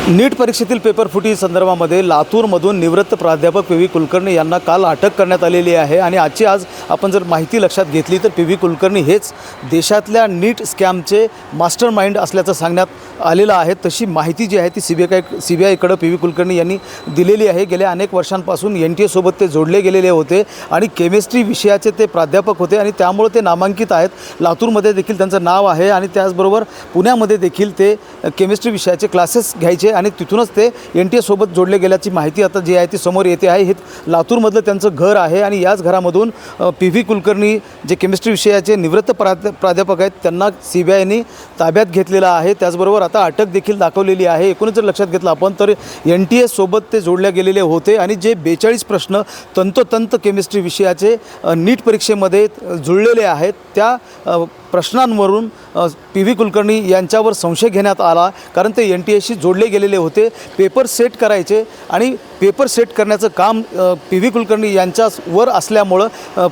नीट परीक्षेतील पेपर फुटी संदर्भामध्ये लातूरमधून निवृत्त प्राध्यापक पी व्ही कुलकर्णी यांना काल अटक करण्यात आलेली आहे आणि आज आपण जर माहिती लक्षात घेतली तर पी व्ही कुलकर्णी हेच देशातल्या नीट स्कॅमचे मास्टर माइंड असल्याचं सांगण्यात आलेलं आहे। तशी माहिती जी आहे ती सीबीआयकडे पी व्ही कुलकर्णी यांनी दिलेली आहे। गेल्या अनेक वर्षांपासून NTA सोबत ते जोडले गेलेले होते आणि केमिस्ट्री विषयाचे ते प्राध्यापक होते आणि त्यामुळे ते नामांकित आहेत। लातूरमध्ये देखील त्यांचं नाव आहे आणि त्याचबरोबर पुण्यामध्ये देखील ते केमिस्ट्री विषयाचे क्लासेस घ्यायचे आणि तिथूनच ते NTA सोबत जोडले गेल्याची माहिती आता जी आहे ती समोर येते आहे। हे लातूरमधलं त्यांचं घर आहे आणि याच घरामधून पी व्ही कुलकर्णी जे केमिस्ट्री विषयाचे निवृत्त प्राध्यापक आहेत त्यांना सीबीआयने ताब्यात घेतलेलं आहे। त्याचबरोबर आता अटक देखील दाखवलेली आहे। एकूणच जर लक्षात घेतलं आपण तर NTA सोबत ते जोडले गेलेले होते आणि जे 42 प्रश्न तंतोतंत केमिस्ट्री विषयाचे नीट परीक्षेमध्ये जुळलेले आहेत त्या प्रश्नांवरून पी व्ही कुलकर्णी यांच्यावर संशय घेण्यात आला, कारण ते NTAशी जोडले गेलेले होते। पेपर सेट करायचे आणि पेपर सेट करण्याचं काम पी व्ही कुलकर्णी यांच्यावर असल्यामुळं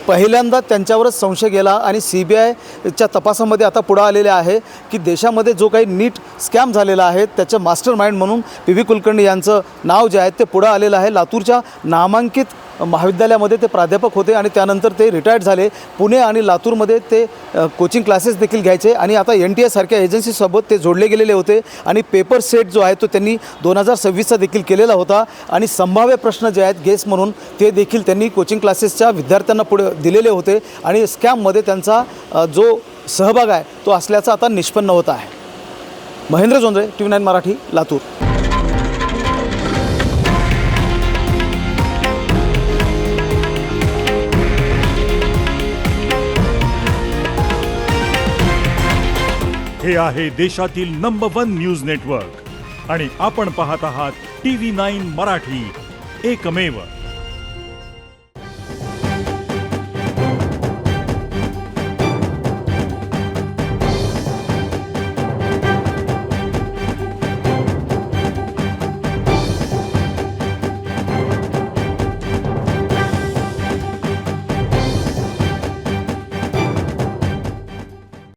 पहिल्यांदा त्यांच्यावरच संशय गेला आणि सीबीआयच्या तपासामध्ये आता पुढे आलेले आहे की देशामध्ये जो काही नीट स्कॅम झालेला आहे त्याचं मास्टर माइंड म्हणून पी व्ही कुलकर्णी यांचं नाव जे आहे ते पुढे आलेलं आहे। लातूरच्या नामांकित महाविद्यालयामध्ये ते प्राध्यापक होते आणि त्यानंतर ते रिटायर्ड झाले। पुणे आणि लातूरमध्ये ते कोचिंग क्लासेस देखील घ्यायचे आणि आता NTA सारख्या एजन्सीसोबत ते जोडले गेलेले होते आणि पेपर सेट जो आहे तो त्यांनी 2026चा देखील केलेला होता आणि संभाव्य प्रश्न जे आहेत गेस म्हणून ते देखील त्यांनी कोचिंग क्लासेसच्या विद्यार्थ्यांना पुढे दिलेले होते आणि स्कॅममध्ये त्यांचा जो सहभाग आहे तो असल्याचा आता निष्पन्न होत आहे। महेंद्र जोंधळे, TV9 मराठी, लातूर। हे आहे देशातील नंबर 1 न्यूज नेटवर्क आणि आपण पाहत आहात TV9 मराठी, एकमेव।